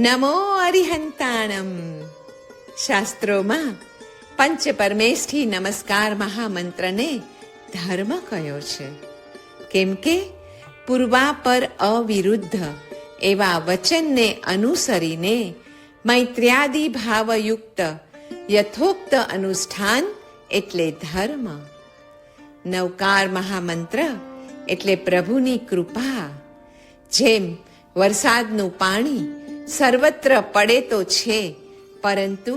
નમો અરિહંતાણમ. શાસ્ત્રોમાં પંચ પરમેષ્ઠી નમસ્કાર મહામંત્રને ધર્મ કયો છે, કેમ કે પૂર્વાપર અવિરુદ્ધ એવા વચનને અનુસરીને મૈત્ર્યાદિ ભાવયુક્ત યથોક્ત અનુષ્ઠાન એટલે ધર્મ. નવકાર મહામંત્ર એટલે પ્રભુની કૃપા. જેમ વરસાદનું પાણી સર્વત્ર પડે તો છે, પરંતુ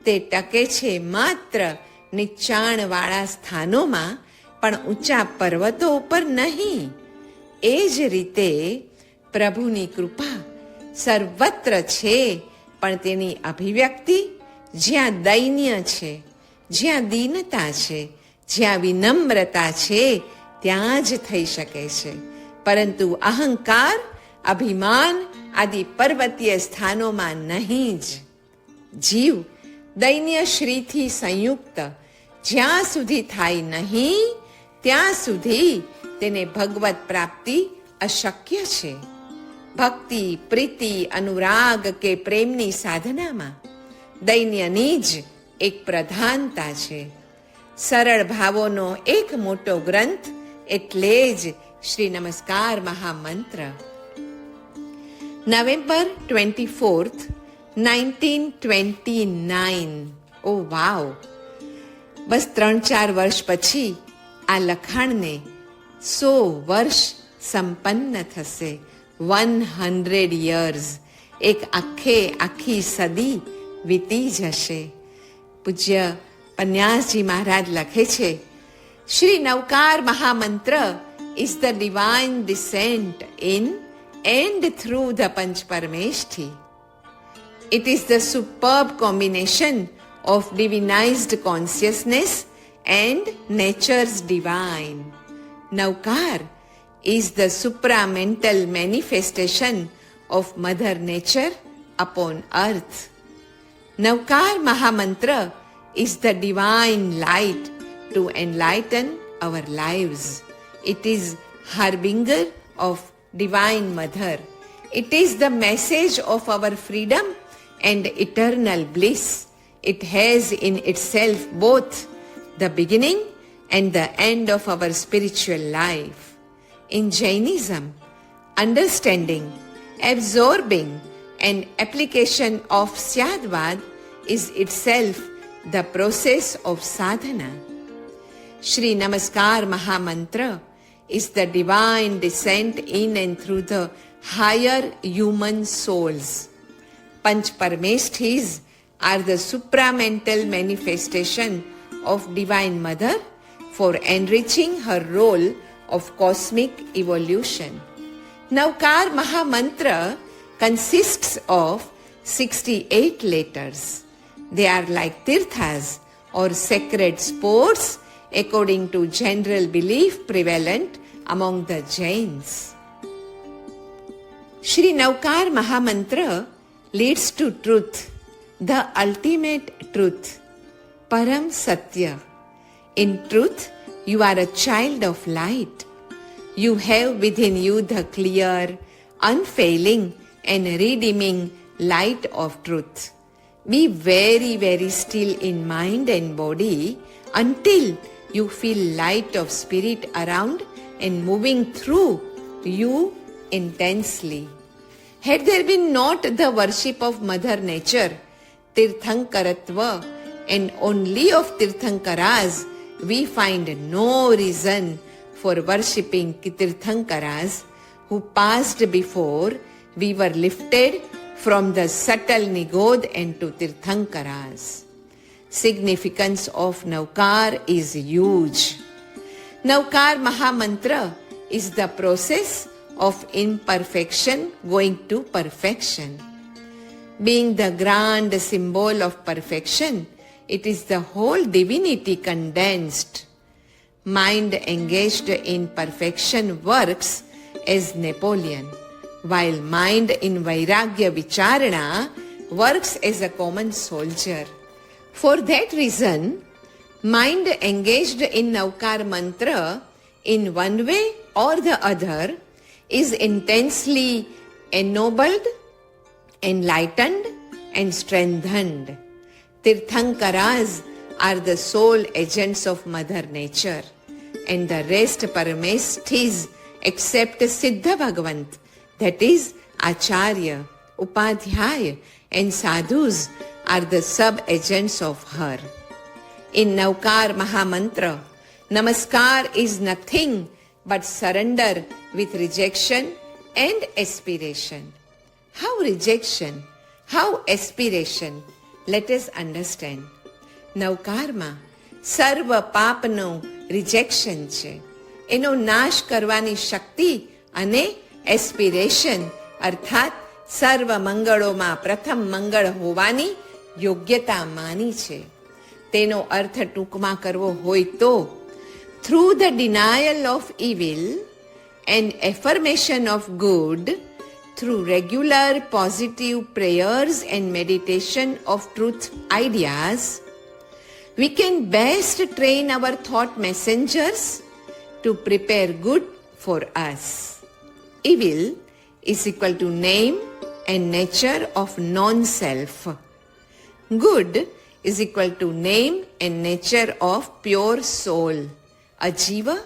તે ટકે છે માત્ર નીચાણવાળા સ્થાનોમાં, પણ ઊંચા પર્વતો ઉપર નહીં. એ જ રીતે પ્રભુની કૃપા સર્વત્ર છે, પણ તેની અભિવ્યક્તિ જ્યાં દૈન્ય છે, જ્યાં દીનતા છે, જ્યાં વિનમ્રતા છે, ત્યાં જ થઈ શકે છે. પરંતુ અહંકાર, અભિમાન આદિ પર્વતીય સ્થાનોમાં નહીં જ. જીવ દૈન્ય શ્રીથી સંયુક્ત જ્યાં સુધી થાય નહીં, ત્યાં સુધી તેને ભગવત પ્રાપ્તિ અશક્ય છે. ભક્તિ, પ્રીતિ, અનુરાગ કે પ્રેમની સાધનામાં દૈન્યની જ એક પ્રધાનતા છે. સરળ ભાવોનો એક મોટો ગ્રંથ એટલે જ શ્રી નમસ્કાર મહામંત્ર. November 24th, 1929. ઓ વાવ! બસ 3-4 વર્ષ પછી આ લખાણને 100 વર્ષ સંપન્ન થશે. 100 years, એક આખી સદી વીતી જશે. પૂજ્ય પન્યાસજી મહારાજ લખે છે, શ્રી નવકાર મહામંત્ર is the divine descent in and through the Panch Parameshthi. It is the superb combination of divinized consciousness and nature's divine. Navkar is the supramental manifestation of Mother Nature upon earth. Navkar Mahamantra is the divine light to enlighten our lives. It is harbinger of Divine Mother. It is the message of our freedom and eternal bliss. It has in itself both the beginning and the end of our spiritual life. In Jainism, understanding, absorbing and application of Syadvad is itself the process of sadhana. Shri Namaskar Mahamantra is the divine descent in and through the higher human souls. Panch Parameshthis are the supramental manifestation of Divine Mother for enriching her role of cosmic evolution. Navkar Mahamantra consists of 68 letters. They are like tirthas or sacred sports according to general belief prevalent among the Jains. Shri Navkar Mahamantra leads to truth, the ultimate truth, Param Satya. In truth, you are a child of light. You have within you the clear, unfailing and redeeming light of truth. Be very, very still in mind and body until you feel light of spirit around and moving through you intensely. Had there been not the worship of Mother Nature, Tirthankaratva, and only of Tirthankaras, we find no reason for worshipping Tirthankaras who passed before we were lifted from the subtle Nigod into Tirthankaras. Significance of Navkar is huge. Navkar Mahamantra is the process of imperfection going to perfection. Being the grand symbol of perfection, it is the whole divinity condensed. Mind engaged in perfection works as Napoleon, while mind in Vairagya Vicharana works as a common soldier. For that reason, mind engaged in Navkar Mantra in one way or the other is intensely ennobled enlightened and strengthened. Tirthankaras are the sole agents of Mother Nature, and the rest Parameshthis except Siddha Bhagavant, that is Acharya, Upadhyaya and Sadhus are the sub-agents of her. In Navkar Mahamantra, Namaskar is nothing but surrender with rejection and aspiration. How rejection? How aspiration? Let us understand. નવકારમાં સર્વ પાપનો rejection છે, એનો નાશ કરવાની શક્તિ અને aspiration અર્થાત સર્વ મંગળોમાં પ્રથમ મંગળ હોવાની યોગ્યતા માની છે. તેનો અર્થ ટૂંકમાં કરવો હોય તો through the denial of evil and affirmation of good, through regular positive prayers and meditation of truth ideas, we can best train our thought messengers to prepare good for us. Evil is equal to name and nature of non-self. Good is equal to name and nature of pure soul, ajiva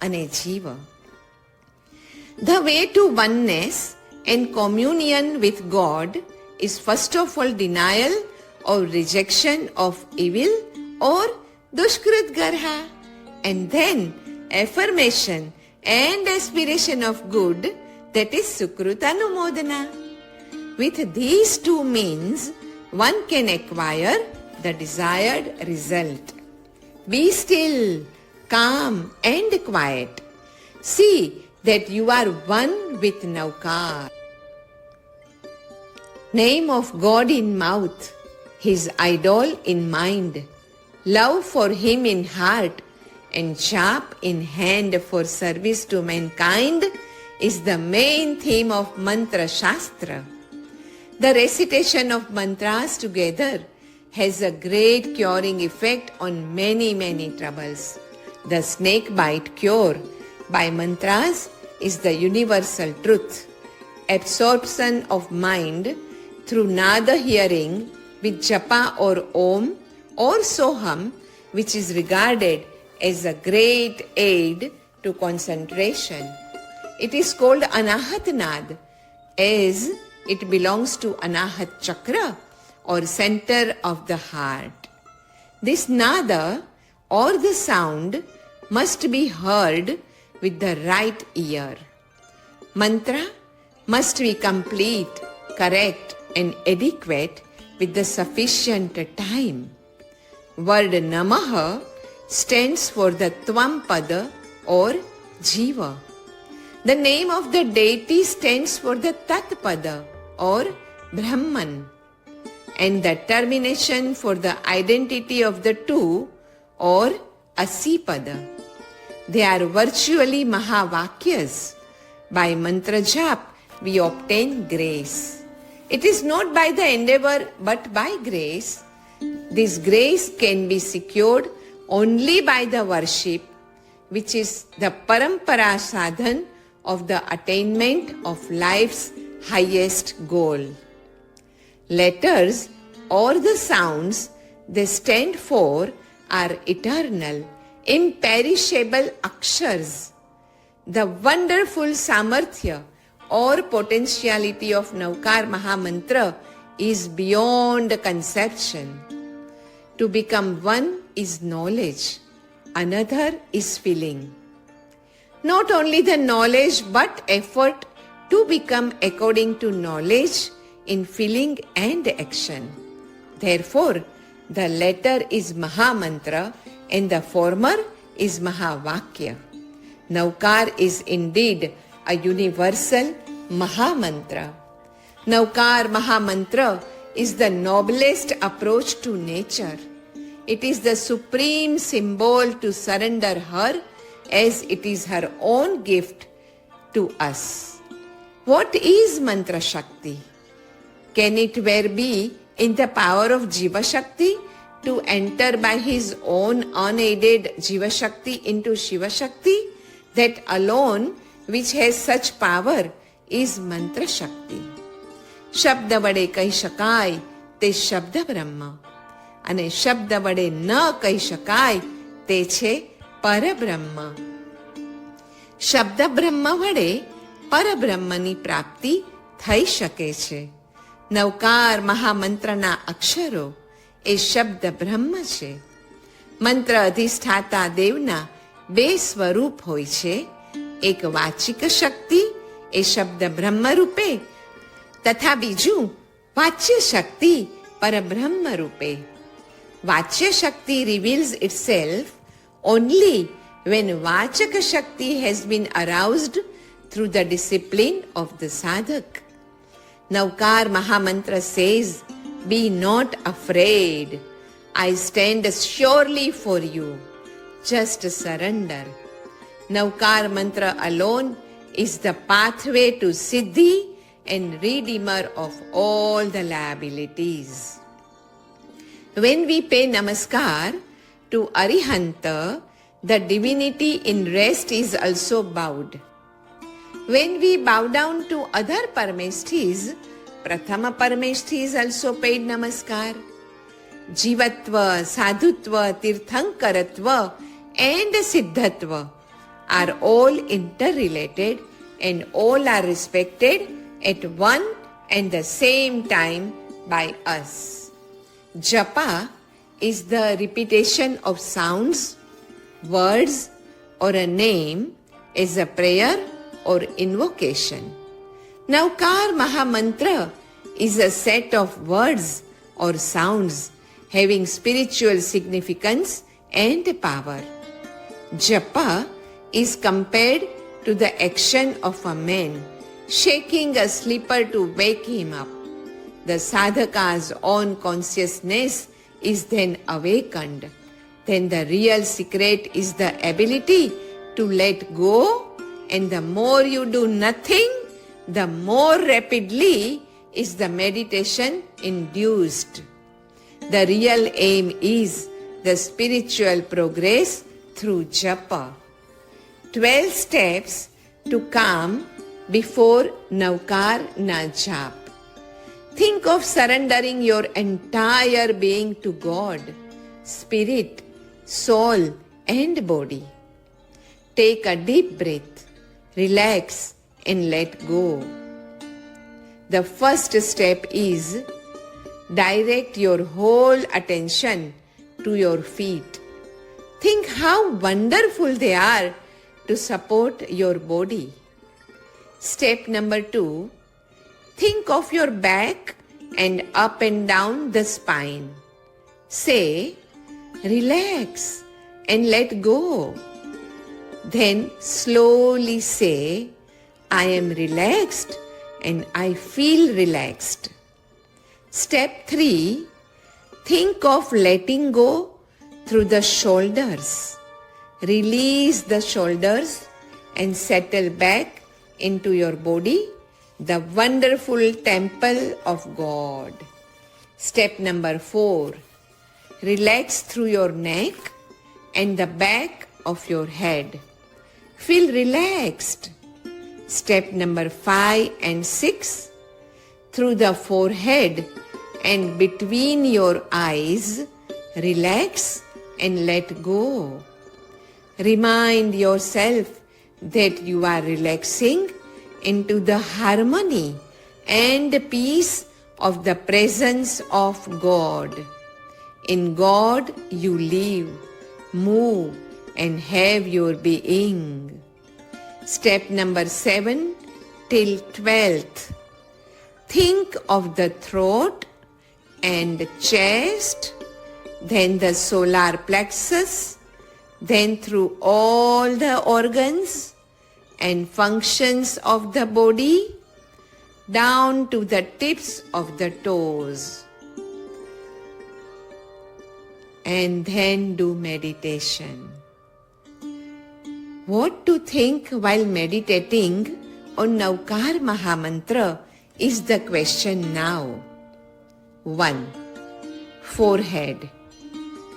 and jiva. The way to oneness and communion with God is first of all denial or rejection of evil or dushkrit garha, and then affirmation and aspiration of good, that is sukrutanumodana. With these two means, one can acquire the desired result. Be still, calm and quiet. See that you are one with Navkar. Name of God in mouth, His idol in mind, love for Him in heart, and chap in hand for service to mankind is the main theme of Mantra Shastra. The recitation of mantras together has a great curing effect on many troubles. The snake bite cure by mantras is the universal truth. Absorption of mind through nada hearing with japa or om or soham, which is regarded as a great aid to concentration. It is called Anahat Nad as it belongs to Anahat Chakra or center of the heart. This nada or the sound must be heard with the right ear. Mantra must be complete, correct and adequate with the sufficient time. Word Namaha stands for the Tvam Pada or Jiva. The name of the deity stands for the Tat Pada or Brahman, and the termination for the identity of the two or Asipada. They are virtually Mahavakyas. By mantra jap, we obtain grace. It is not by the endeavor but by grace. This grace can be secured only by the worship, which is the parampara sadhan of the attainment of life's highest goal. Letters or the sounds they stand for are eternal, imperishable akshars. The wonderful samarthya or potentiality of Navkar Mahamantra is beyond conception. To become one is knowledge, another is feeling. Not only the knowledge but effort to become according to knowledge in feeling and action. Therefore, the latter is Mahamantra and the former is Mahavakya. Navkar is indeed a universal Mahamantra. Navkar Mahamantra is the noblest approach to nature. It is the supreme symbol to surrender her as it is her own gift to us. What is Mantra Shakti? Can it where be in the power of Jiva Shakti to enter by his own unaided Jiva Shakti into Shiva Shakti? That alone which has such power is Mantra Shakti. શબ્દ વડે કહી શકાય તે શબ્દ બ્રહ્મ, અને શબ્દ વડે ન કહી શકાય તે છે પરબ્રહ્મ. શબ્દ બ્રહ્મ વડે પરબ્રહ્મની પ્રાપ્તિ થઈ શકે છે. નવકાર મહામંત્રના અક્ષરો એ શબ્દ બ્રહ્મ છે. મંત્ર અધિષ્ઠાતા દેવના બે સ્વરૂપ હોય છે, એક વાચિક શક્તિ એ શબ્દ બ્રહ્મ રૂપે, તથા બીજું વાચ્ય શક્તિ પરબ્રહ્મ રૂપે. વાચ્ય શક્તિ reveals itself only when vachak shakti has been aroused through the discipline of the sadhak. Navkar Mahamantra says, "Be not afraid. I stand surely for you. Just surrender." Navkar Mantra alone is the pathway to Siddhi and redeemer of all the liabilities. When we pay namaskar to Arihanta, the divinity in rest is also bowed. When we bow down to other Parameshthis, Prathama Parameshthi is also paid namaskar. Jivatva, Sadhutva, Tirthankaratva and Siddhatva are all interrelated and all are respected at one and the same time by us. Japa is the repetition of sounds, words or a name as a prayer or invocation. Navkar Mahamantra is a set of words or sounds having spiritual significance and power. Japa is compared to the action of a man shaking a sleeper to wake him up. The sadhaka's own consciousness is then awakened. Then the real secret is the ability to let go, and the more you do nothing, the more rapidly is the meditation induced. The real aim is the spiritual progress through japa. 12 steps to come before Navkar na Jap. Think of surrendering your entire being to God, spirit, soul and body. Take a deep breath, relax and let go. The first step is direct your whole attention to your feet. Think how wonderful they are to support your body. Step number 2, think of your back and up and down the spine. Say, relax and let go. Then slowly say, I am relaxed and I feel relaxed. Step 3, think of letting go through the shoulders. Release the shoulders and settle back into your body, the wonderful temple of God. Step number 4, relax through your neck and the back of your head. Feel relaxed. Step number 5 and 6, through the forehead and between your eyes, relax and let go. Remind yourself that you are relaxing into the harmony and peace of the presence of God. In God you live, move and have your being. Step number 7 till 12th. Think of the throat and chest, then the solar plexus, then through all the organs and functions of the body, down to the tips of the toes. And then do meditation. What to think while meditating on Navkar Mahamantra is the question now. 1. Forehead.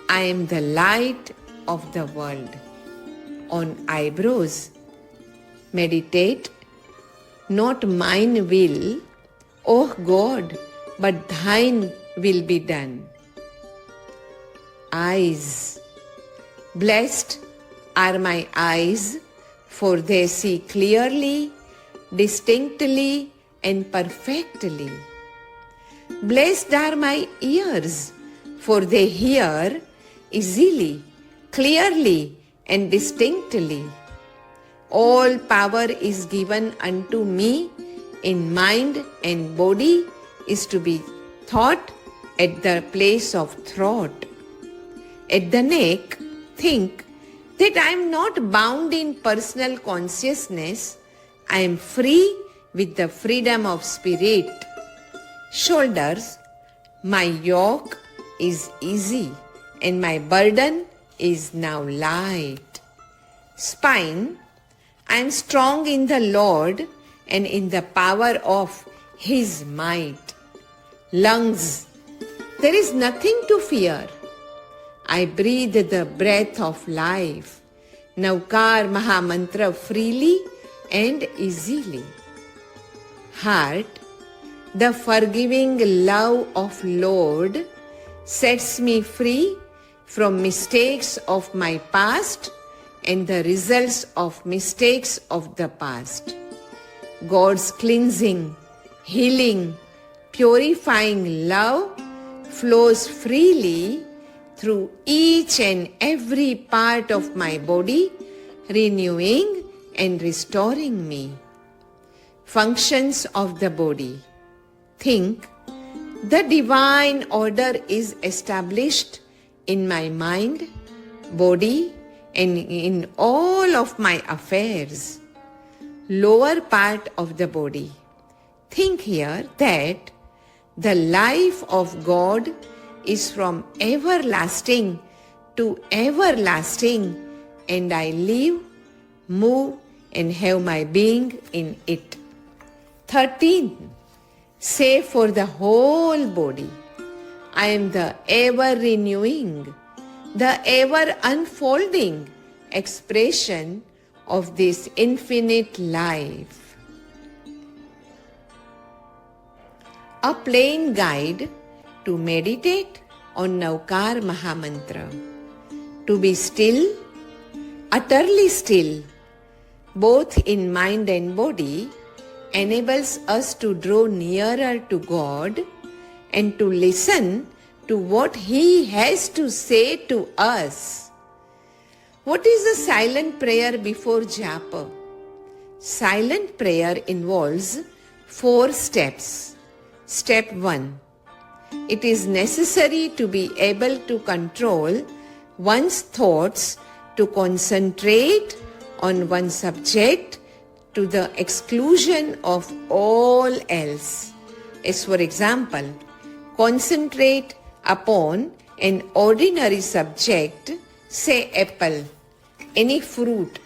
I am the light of the world. On eyebrows, meditate, not mine will, O God, but thine will be done. Eyes. Blessed are my eyes, for they see clearly, distinctly, and perfectly. Blessed are my ears, for they hear easily, clearly, and distinctly. All power is given unto me in mind and body is to be thought at the place of thought. At the neck, think that I am not bound in personal consciousness, I am free with the freedom of spirit. Shoulders, my yoke is easy and my burden is now light. Spine, I am strong in the Lord and in the power of His might. Lungs, there is nothing to fear. I breathe the breath of life. Navkar Mahamantra freely and easily. Heart, the forgiving love of Lord sets me free from mistakes of my past and the results of mistakes of the past. God's cleansing, healing, purifying love flows freely through each and every part of my body, renewing and restoring me. Functions of the body. Think, the divine order is established in my mind, body, and in all of my affairs. Lower part of the body. Think here that the life of God is from everlasting to everlasting, and I live, move, and have my being in it. 13. Say for the whole body, I am the ever renewing, the ever unfolding expression of this infinite life. A plain guide to meditate on Navkar Mahamantra. To be still, utterly still, both in mind and body, enables us to draw nearer to God and to listen to what He has to say to us. What is a silent prayer before japa? Silent prayer involves 4 steps. Step 1. It is necessary to be able to control one's thoughts, to concentrate on one subject to the exclusion of all else. As for example, concentrate upon an ordinary subject, say apple, any fruit,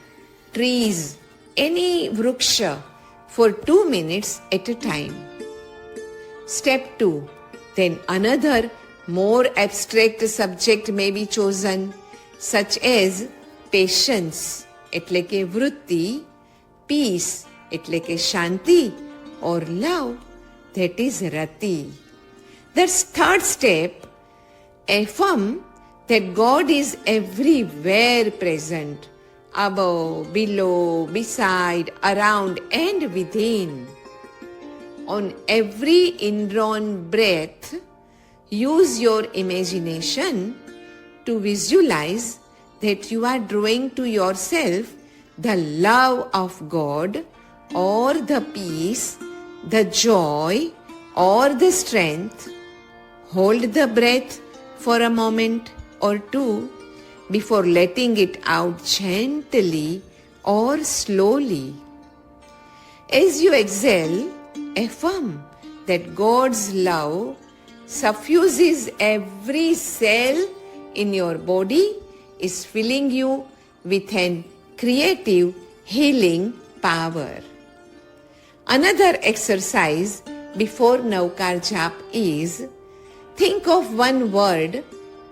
trees, any vriksha, for 2 minutes at a time. Step 2. Then another more abstract subject may be chosen, such as patience, એટલે કે વૃત્તિ, peace, એટલે કે શાંતિ, or love, that is rati. That's third step. Affirm that God is everywhere present, above, below, beside, around, and within. On every indrawn breath, use your imagination to visualize that you are drawing to yourself the love of God, or the peace, the joy, or the strength. Hold the breath for a moment or two before letting it out gently or slowly. As you exhale, affirm that God's love suffuses every cell in your body, is filling you with an creative healing power. Another exercise before Navkar Jap is, think of one word,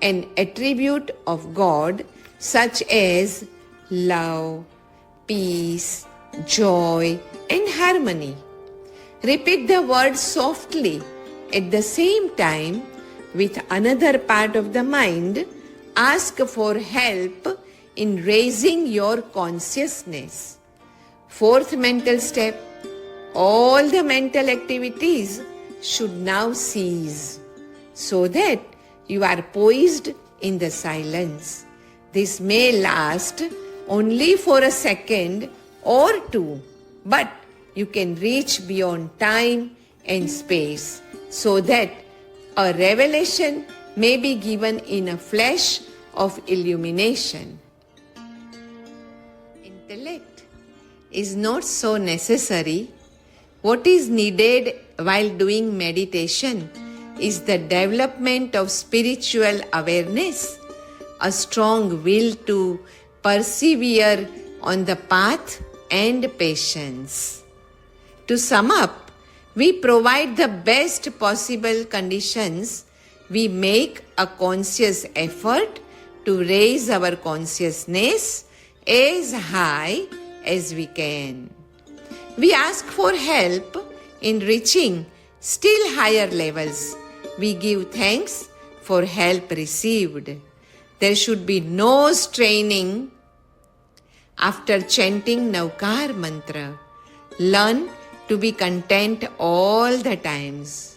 an attribute of God, such as love, peace, joy, and harmony. Repeat the word softly. At the same time, with another part of the mind, ask for help in raising your consciousness. Fourth mental step, all the mental activities should now cease so that you are poised in the silence. This may last only for a second or two, but you can reach beyond time and space so that a revelation may be given in a flash of illumination. Intellect is not so necessary. What is needed while doing meditation is the development of spiritual awareness, a strong will to persevere on the path, and patience. To sum up, we provide the best possible conditions. We make a conscious effort to raise our consciousness as high as we can. We ask for help in reaching still higher levels. We give thanks for help received. There should be no straining after chanting Navkar mantra. Learn to be content all the times.